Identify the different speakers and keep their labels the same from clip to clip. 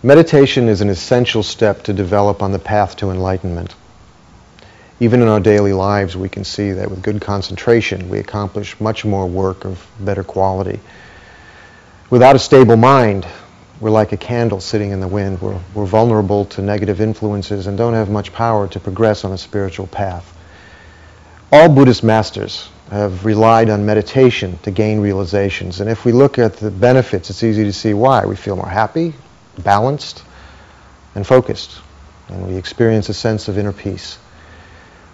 Speaker 1: Meditation is an essential step to develop on the path to enlightenment. Even in our daily lives, we can see that with good concentration, we accomplish much more work of better quality. Without a stable mind, we're like a candle sitting in the wind. We're vulnerable to negative influences and don't have much power to progress on a spiritual path. All Buddhist masters have relied on meditation to gain realizations. And if we look at the benefits, it's easy to see why. We feel more happy, balanced, and focused. And we experience a sense of inner peace.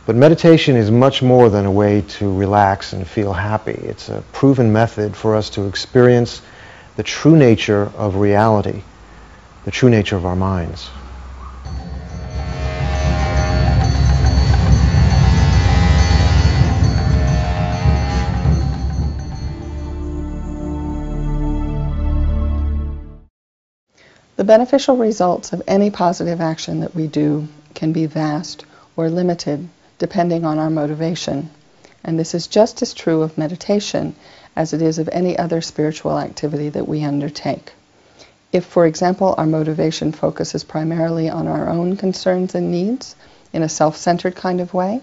Speaker 1: But meditation is much more than a way to relax and feel happy. It's a proven method for us to experience the true nature of reality, the true nature of our minds.
Speaker 2: The beneficial results of any positive action that we do can be vast or limited depending on our motivation. And this is just as true of meditation as it is of any other spiritual activity that we undertake. If, for example, our motivation focuses primarily on our own concerns and needs in a self-centered kind of way,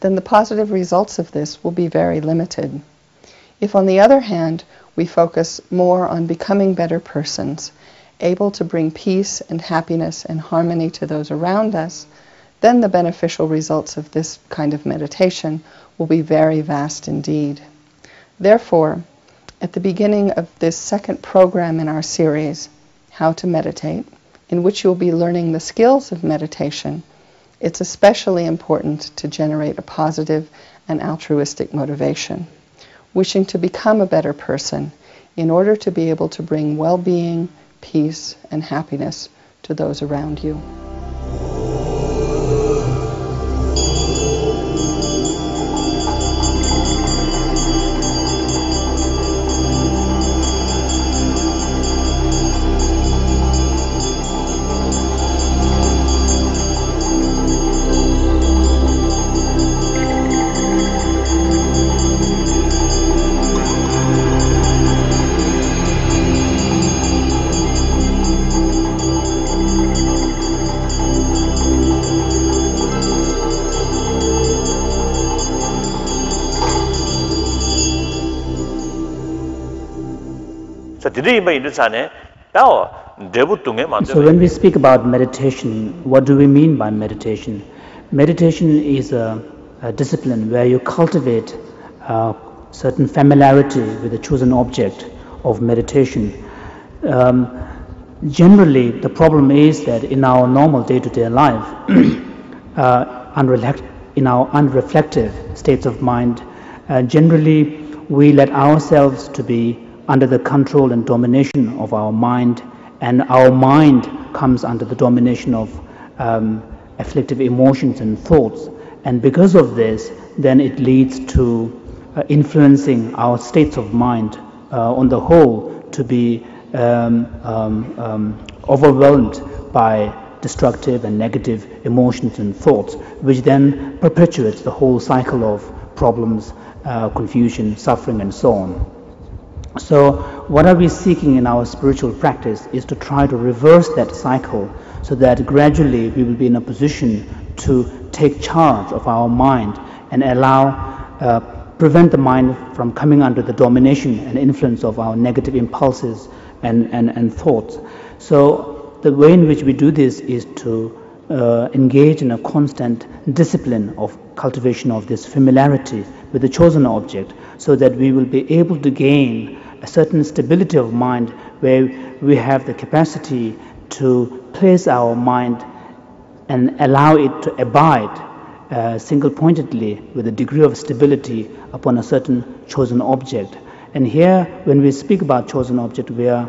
Speaker 2: then the positive results of this will be very limited. If, on the other hand, we focus more on becoming better persons, able to bring peace and happiness and harmony to those around us, then the beneficial results of this kind of meditation will be very vast indeed. Therefore, at the beginning of this second program in our series, How to Meditate, in which you'll be learning the skills of meditation, it's especially important to generate a positive and altruistic motivation, wishing to become a better person in order to be able to bring well-being, peace, and happiness to those around you.
Speaker 3: So
Speaker 4: when we speak about meditation, what do we mean by meditation? Meditation is a discipline where you cultivate certain familiarity with the chosen object of meditation. Generally, the problem is that in our normal day-to-day life, in our unreflective states of mind, generally we let ourselves to be under the control and domination of our mind, and our mind comes under the domination of afflictive emotions and thoughts. And because of this, then it leads to influencing our states of mind on the whole to be overwhelmed by destructive and negative emotions and thoughts, which then perpetuates the whole cycle of problems, confusion, suffering, and so on. So what are we seeking in our spiritual practice is to try to reverse that cycle so that gradually we will be in a position to take charge of our mind and prevent the mind from coming under the domination and influence of our negative impulses and thoughts. So the way in which we do this is to engage in a constant discipline of cultivation of this familiarity with the chosen object, so that we will be able to gain a certain stability of mind where we have the capacity to place our mind and allow it to abide single-pointedly with a degree of stability upon a certain chosen object. And here, when we speak about chosen object, we are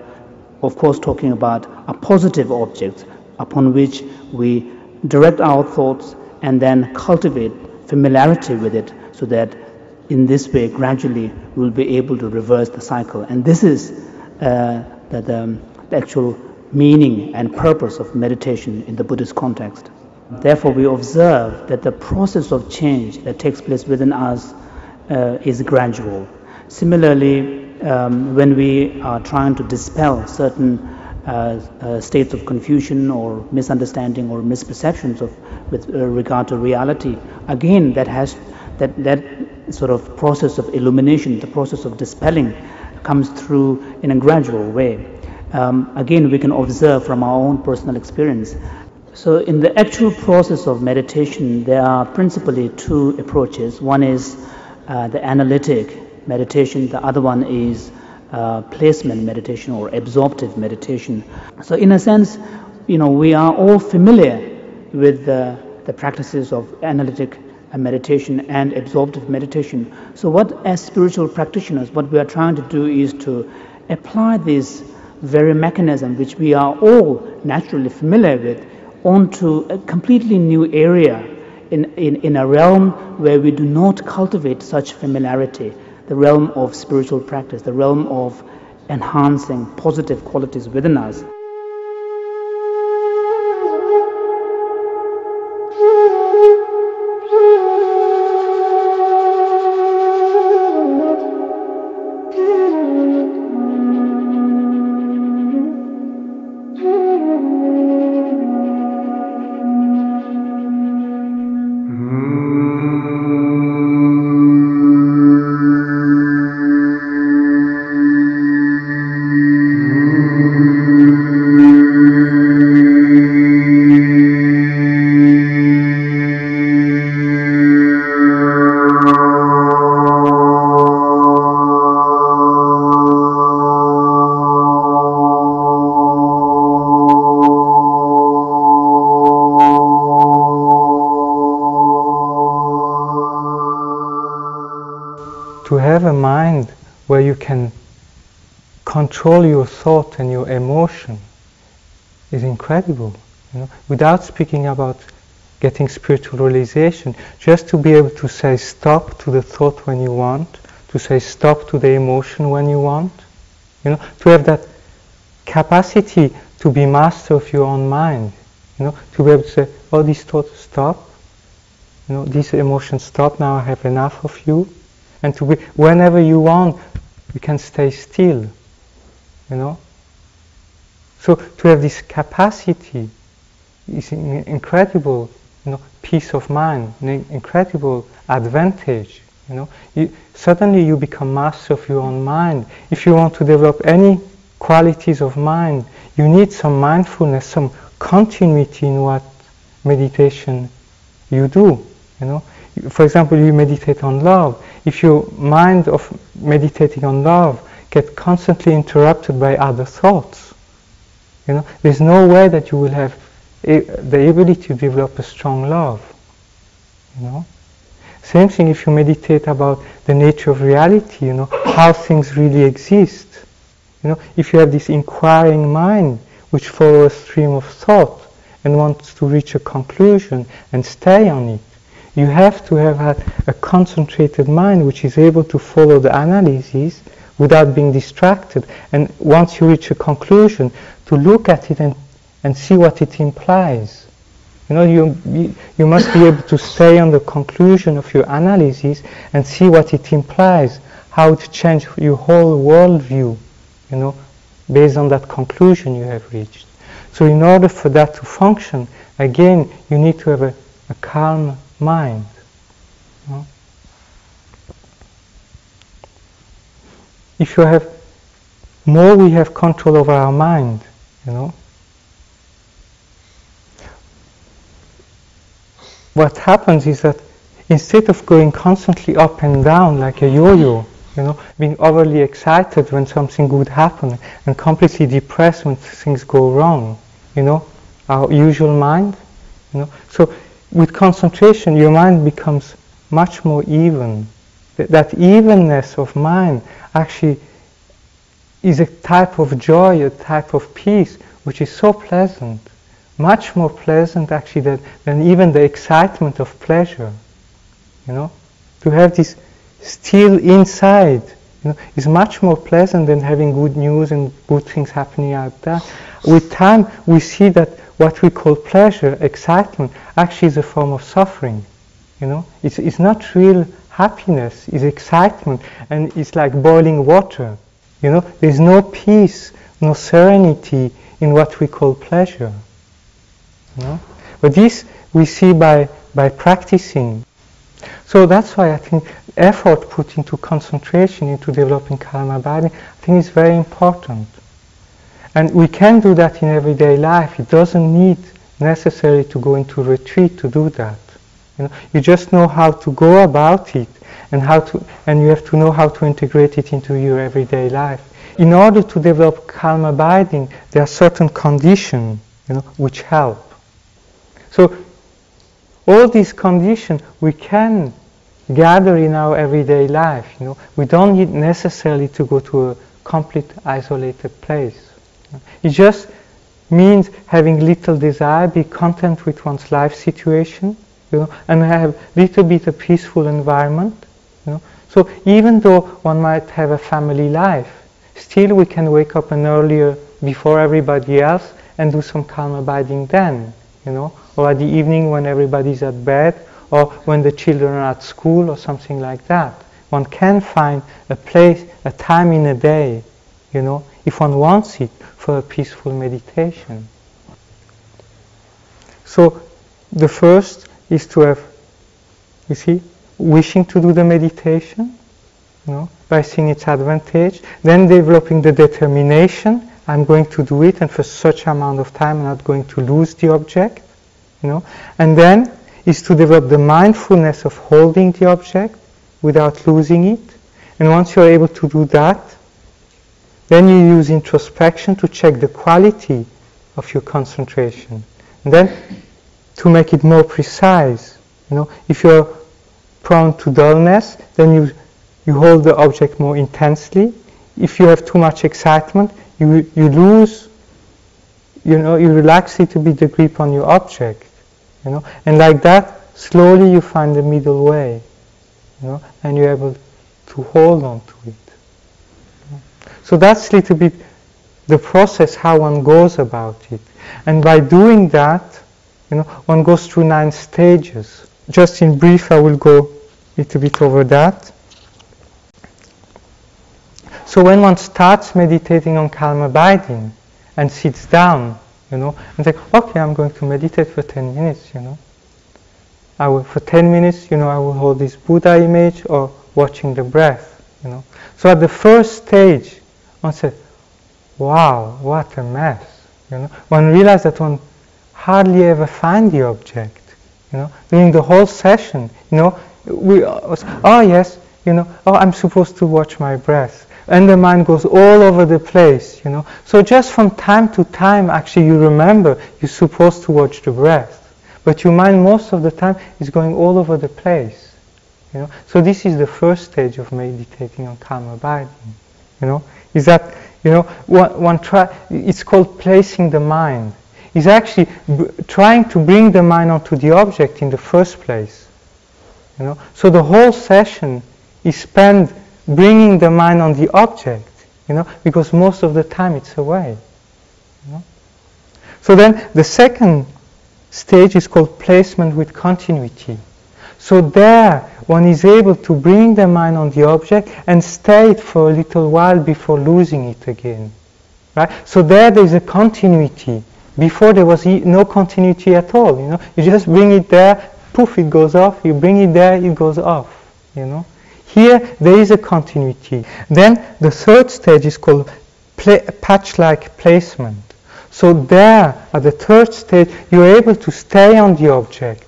Speaker 4: of course talking about a positive object upon which we direct our thoughts and then cultivate familiarity with it, so that in this way gradually we will be able to reverse the cycle. And this is the actual meaning and purpose of meditation in the Buddhist context. Therefore, we observe that the process of change that takes place within us is gradual. Similarly, when we are trying to dispel certain states of confusion or misunderstanding or misperceptions with regard to reality. Again, that sort of process of illumination, the process of dispelling, comes through in a gradual way. Again, we can observe from our own personal experience. So in the actual process of meditation, there are principally two approaches. One is the analytic meditation, the other one is placement meditation or absorptive meditation. So in a sense, we are all familiar with the practices of analytic meditation and absorptive meditation. So what, as spiritual practitioners, what we are trying to do is to apply this very mechanism which we are all naturally familiar with onto a completely new area in a realm where we do not cultivate such familiarity, the realm of spiritual practice, the realm of enhancing positive qualities within us.
Speaker 3: To have a mind where you can control your thought and your emotion is incredible. Without speaking about getting spiritual realization, just to be able to say stop to the thought when you want, to say stop to the emotion when you want, to have that capacity to be master of your own mind, to be able to say, oh, these thoughts stop, these emotions stop, now I have enough of you. And to be, whenever you want, you can stay still, So to have this capacity is an incredible, peace of mind, an incredible advantage, Suddenly you become master of your own mind. If you want to develop any qualities of mind, you need some mindfulness, some continuity in what meditation you do, For example, you meditate on love. If your mind of meditating on love gets constantly interrupted by other thoughts, there's no way that you will have the ability to develop a strong love, Same thing if you meditate about the nature of reality, how things really exist. If you have this inquiring mind which follows a stream of thought and wants to reach a conclusion and stay on it, you have to have a concentrated mind which is able to follow the analysis without being distracted. And once you reach a conclusion, to look at it and see what it implies. You must be able to stay on the conclusion of your analysis and see what it implies, how it changes your whole worldview, based on that conclusion you have reached. So in order for that to function, again, you need to have a calm mind. If you have more, we have control over our mind. What happens is that instead of going constantly up and down like a yo-yo, being overly excited when something good happens and completely depressed when things go wrong, our usual mind, So with concentration, your mind becomes much more even. That evenness of mind actually is a type of joy, a type of peace, which is so pleasant, much more pleasant actually than even the excitement of pleasure. To have this still inside, is much more pleasant than having good news and good things happening out there. With time, we see that what we call pleasure, excitement, actually is a form of suffering. It's not real happiness, it's excitement, and it's like boiling water. There's no peace no serenity in what we call pleasure. But this we see by practicing. So that's why I think effort put into concentration, into developing karma abiding, I think is very important. And we can do that in everyday life. It doesn't need necessarily to go into retreat to do that. You just know how to go about it, and you have to know how to integrate it into your everyday life. In order to develop calm abiding, there are certain conditions, which help. So all these conditions we can gather in our everyday life. We don't need necessarily to go to a complete isolated place. It just means having little desire, be content with one's life situation, and have a little bit of peaceful environment. So even though one might have a family life, still we can wake up an earlier before everybody else and do some calm abiding then, or at the evening when everybody's at bed, or when the children are at school or something like that. One can find a place, a time in a day, if one wants it, for a peaceful meditation. So the first is to have, wishing to do the meditation, by seeing its advantage, then developing the determination, I'm going to do it, and for such amount of time I'm not going to lose the object, and then is to develop the mindfulness of holding the object without losing it. And once you're able to do that, then you use introspection to check the quality of your concentration. And then to make it more precise, if you're prone to dullness, then you hold the object more intensely. If you have too much excitement, you lose, you relax a little bit the grip on your object. And like that, slowly you find the middle way, and you're able to hold on to it. So that's a little bit the process, how one goes about it. And by doing that, one goes through 9 stages. Just in brief, I will go a little bit over that. So when one starts meditating on calm abiding and sits down, and say, okay, I'm going to meditate for 10 minutes, for 10 minutes, I will hold this Buddha image or watching the breath, So at the first stage, one said, wow, what a mess, One realized that one hardly ever find the object, During the whole session, we was, oh yes, oh, I'm supposed to watch my breath. And the mind goes all over the place, So just from time to time, actually, you remember you're supposed to watch the breath. But your mind, most of the time, is going all over the place, So this is the first stage of meditating on calm abiding, Is that, it's called placing the mind. It's actually trying to bring the mind onto the object in the first place, So the whole session is spent bringing the mind on the object, because most of the time it's away. So then the second stage is called placement with continuity. So there one is able to bring the mind on the object and stay it for a little while before losing it again. Right? So there is a continuity. Before there was no continuity at all. You just bring it there, poof, it goes off. You bring it there, it goes off. Here, there is a continuity. Then, the third stage is called patch-like placement. So there, at the third stage, you're able to stay on the object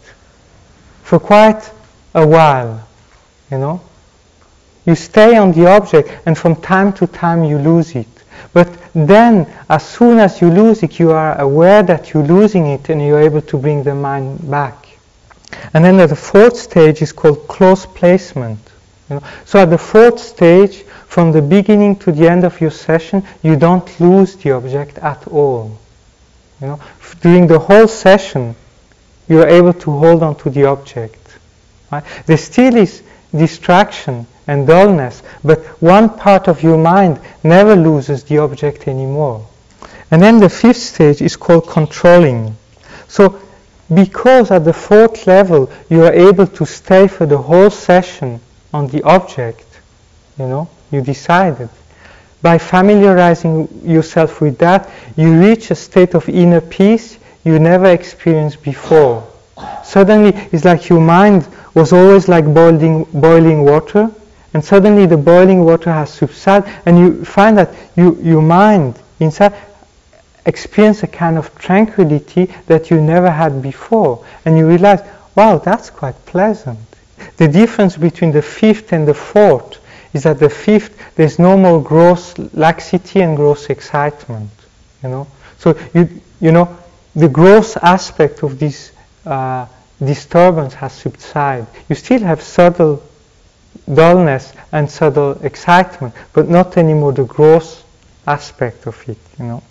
Speaker 3: for quite a while, You stay on the object, and from time to time you lose it. But then, as soon as you lose it, you are aware that you're losing it, and you're able to bring the mind back. And then the fourth stage is called close placement. So at the fourth stage, from the beginning to the end of your session, you don't lose the object at all. During the whole session, you are able to hold on to the object. Right? There still is distraction and dullness, but one part of your mind never loses the object anymore. And then the fifth stage is called controlling. So because at the fourth level, you are able to stay for the whole session on the object, you decided. by familiarizing yourself with that, you reach a state of inner peace you never experienced before. Suddenly, it's like your mind was always like boiling water, and suddenly the boiling water has subsided, and you find that your mind inside experience a kind of tranquility that you never had before, and you realize, wow, that's quite pleasant. The difference between the fifth and the fourth is that the fifth, there's no more gross laxity and gross excitement, So the gross aspect of this disturbance has subsided. You still have subtle dullness and subtle excitement, but not anymore the gross aspect of it, And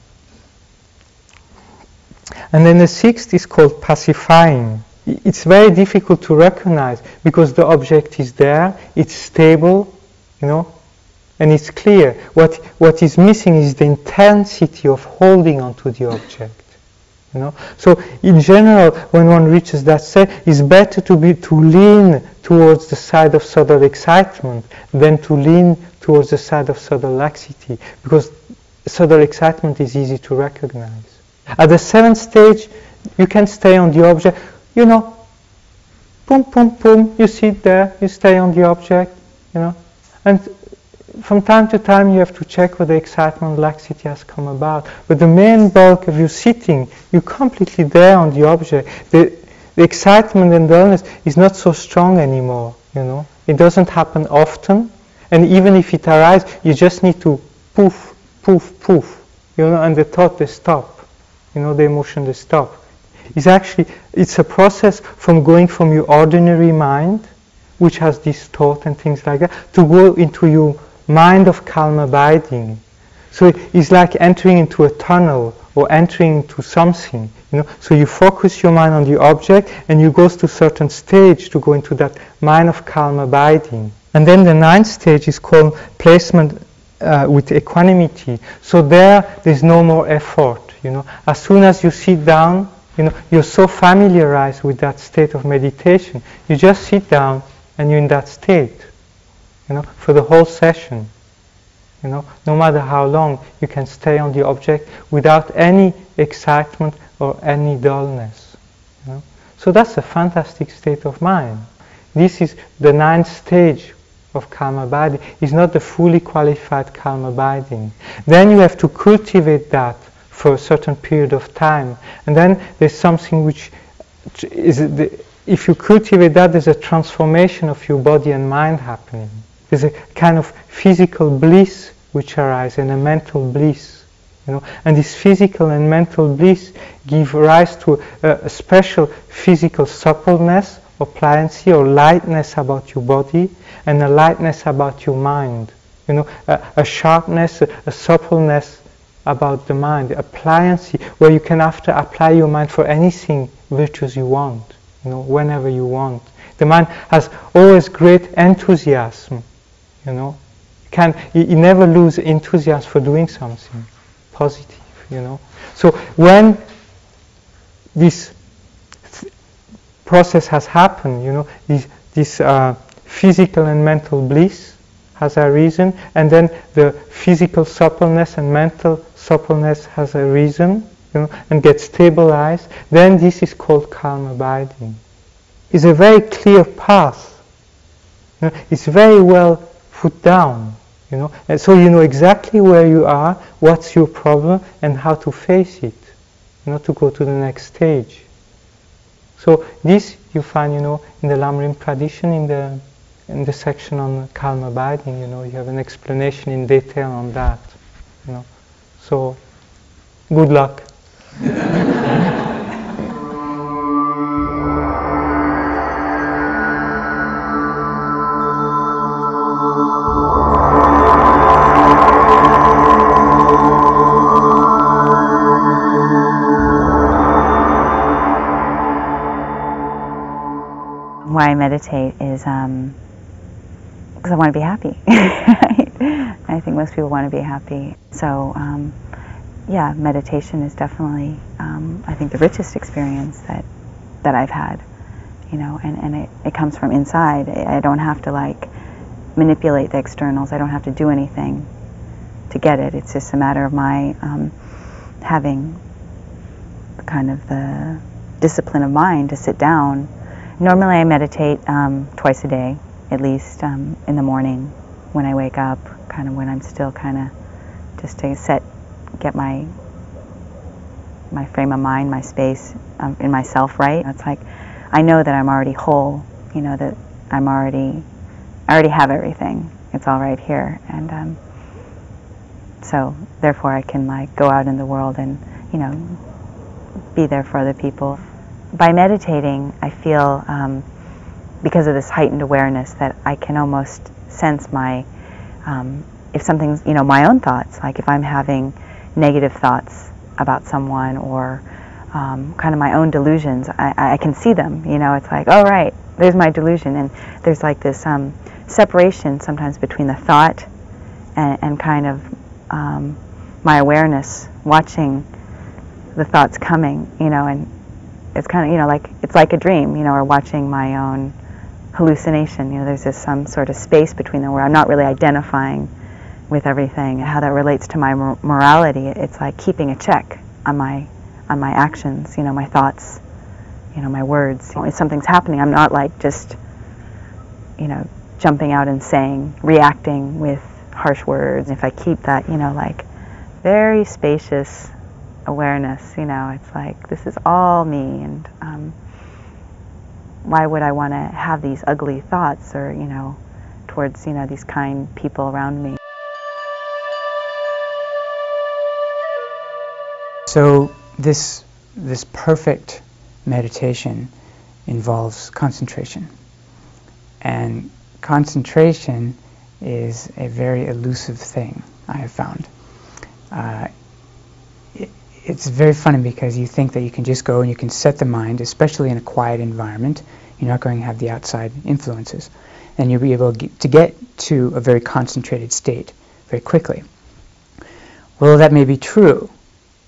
Speaker 3: then the sixth is called pacifying. It's very difficult to recognize because the object is there, it's stable, and it's clear. What is missing is the intensity of holding onto the object. So in general, when one reaches that state, it's better to lean towards the side of subtle excitement than to lean towards the side of subtle laxity, because subtle excitement is easy to recognize. At the seventh stage, you can stay on the object, boom, boom, boom, you sit there, you stay on the object, and from time to time you have to check whether excitement, laxity has come about. But the main bulk of your sitting, you're completely there on the object. The excitement and dullness is not so strong anymore, It doesn't happen often, and even if it arises, you just need to poof, poof, poof, and the thought, they stop, the emotion, they stop. It's a process from going from your ordinary mind, which has this thought and things like that, to go into your mind of calm abiding. So it's like entering into a tunnel or entering into something, So you focus your mind on the object and you go to a certain stage to go into that mind of calm abiding. And then the ninth stage is called placement with equanimity. So there's no more effort, As soon as you sit down, you're so familiarized with that state of meditation. You just sit down and you're in that state, for the whole session. No matter how long, you can stay on the object without any excitement or any dullness. So that's a fantastic state of mind. This is the ninth stage of calm abiding. It's not the fully qualified calm abiding. Then you have to cultivate that for a certain period of time. And then there's something which is, if you cultivate that, there's a transformation of your body and mind happening. There's a kind of physical bliss which arises, and a mental bliss. And this physical and mental bliss give rise to a special physical suppleness or pliancy or lightness about your body, and a lightness about your mind. A sharpness, a suppleness about the mind, a pliancy where you can apply your mind for anything virtuous you want, whenever you want. The mind has always great enthusiasm, It never loses enthusiasm for doing something positive, So when this process has happened, this physical and mental bliss has arisen, and then the physical suppleness and mental suppleness has arisen, and gets stabilized, then this is called calm abiding. It's a very clear path. It's very well put down, and so you know exactly where you are, what's your problem, and how to face it, to go to the next stage. So this you find, in the Lamrim tradition, in the section on calm abiding, you have an explanation in detail on that, So, good luck.
Speaker 5: Why I meditate is because I want to be happy. I think most people want to be happy. So, yeah, meditation is definitely, I think, the richest experience that I've had. And it comes from inside. I don't have to manipulate the externals. I don't have to do anything to get it. It's just a matter of my having kind of the discipline of mind to sit down. Normally I meditate twice a day, at least, in the morning when I wake up, kind of when I'm still kind of just to get my frame of mind, my space in myself right. It's like I know that I'm already whole, you know, that I already have everything. It's all right here, and so therefore I can like go out in the world and, you know, be there for other people. By meditating, I feel, because of this heightened awareness, that I can almost sense my, if something's, you know, my own thoughts, like if I'm having negative thoughts about someone or kind of my own delusions, I can see them, you know, it's like, oh right, there's my delusion, and there's like this separation sometimes between the thought and kind of my awareness watching the thoughts coming, you know, and it's kind of, you know, like, it's like a dream, you know, or watching my own hallucination, you know, there's just some sort of space between them where I'm not really identifying with everything. How that relates to my morality, it's like keeping a check on my actions, you know, my thoughts, you know, my words. If something's happening, I'm not like just, you know, jumping out and saying, reacting with harsh words. If I keep that, you know, like very spacious awareness, you know, it's like, this is all me, and why would I want to have these ugly thoughts, or, you know, towards, you know, these kind people around me.
Speaker 6: So this perfect meditation involves concentration, and concentration is a very elusive thing, I have found. It's very funny because you think that you can just go and you can set the mind, especially in a quiet environment. You're not going to have the outside influences, and you'll be able to get to a very concentrated state very quickly. Well, that may be true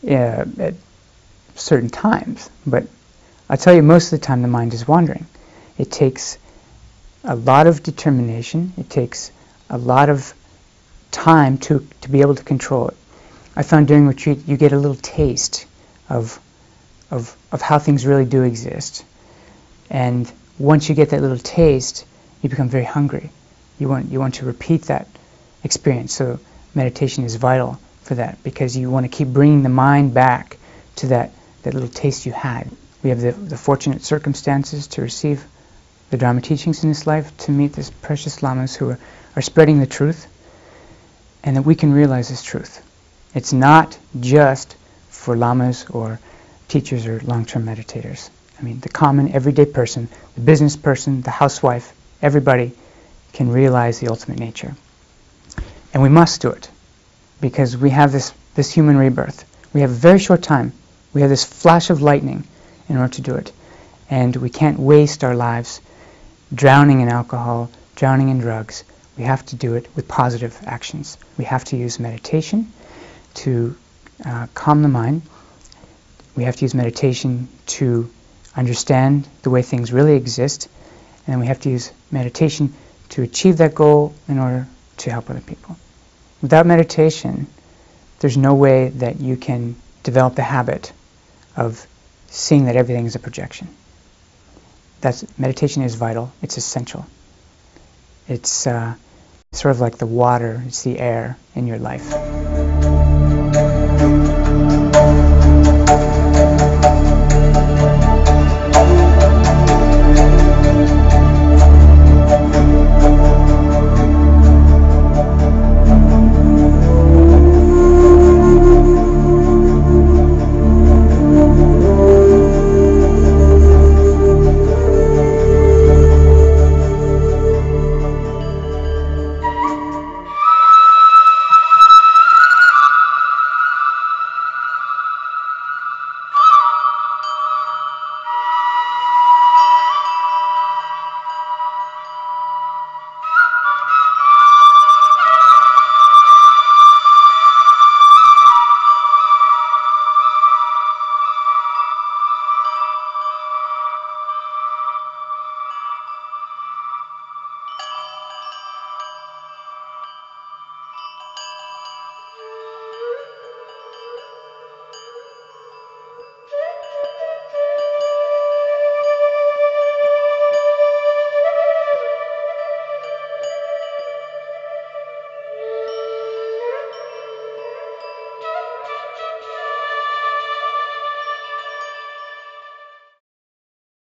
Speaker 6: at certain times, but I'll tell you, most of the time the mind is wandering. It takes a lot of determination, it takes a lot of time to be able to control it. I found during retreat you get a little taste of how things really do exist, and once you get that little taste, you become very hungry. You want to repeat that experience. So meditation is vital for that, because you want to keep bringing the mind back to that little taste you had. We have the fortunate circumstances to receive the Dharma teachings in this life, to meet these precious lamas who are spreading the truth, and that we can realize this truth. It's not just for lamas or teachers or long-term meditators. I mean, the common everyday person, the business person, the housewife, everybody can realize the ultimate nature. And we must do it, because we have this human rebirth. We have a very short time. We have this flash of lightning in order to do it. And we can't waste our lives drowning in alcohol, drowning in drugs. We have to do it with positive actions. We have to use meditation to calm the mind. We have to use meditation to understand the way things really exist. And then we have to use meditation to achieve that goal in order to help other people. Without meditation, there's no way that you can develop the habit of seeing that everything is a projection. Meditation is vital. It's essential. It's sort of like the water, it's the air in your life.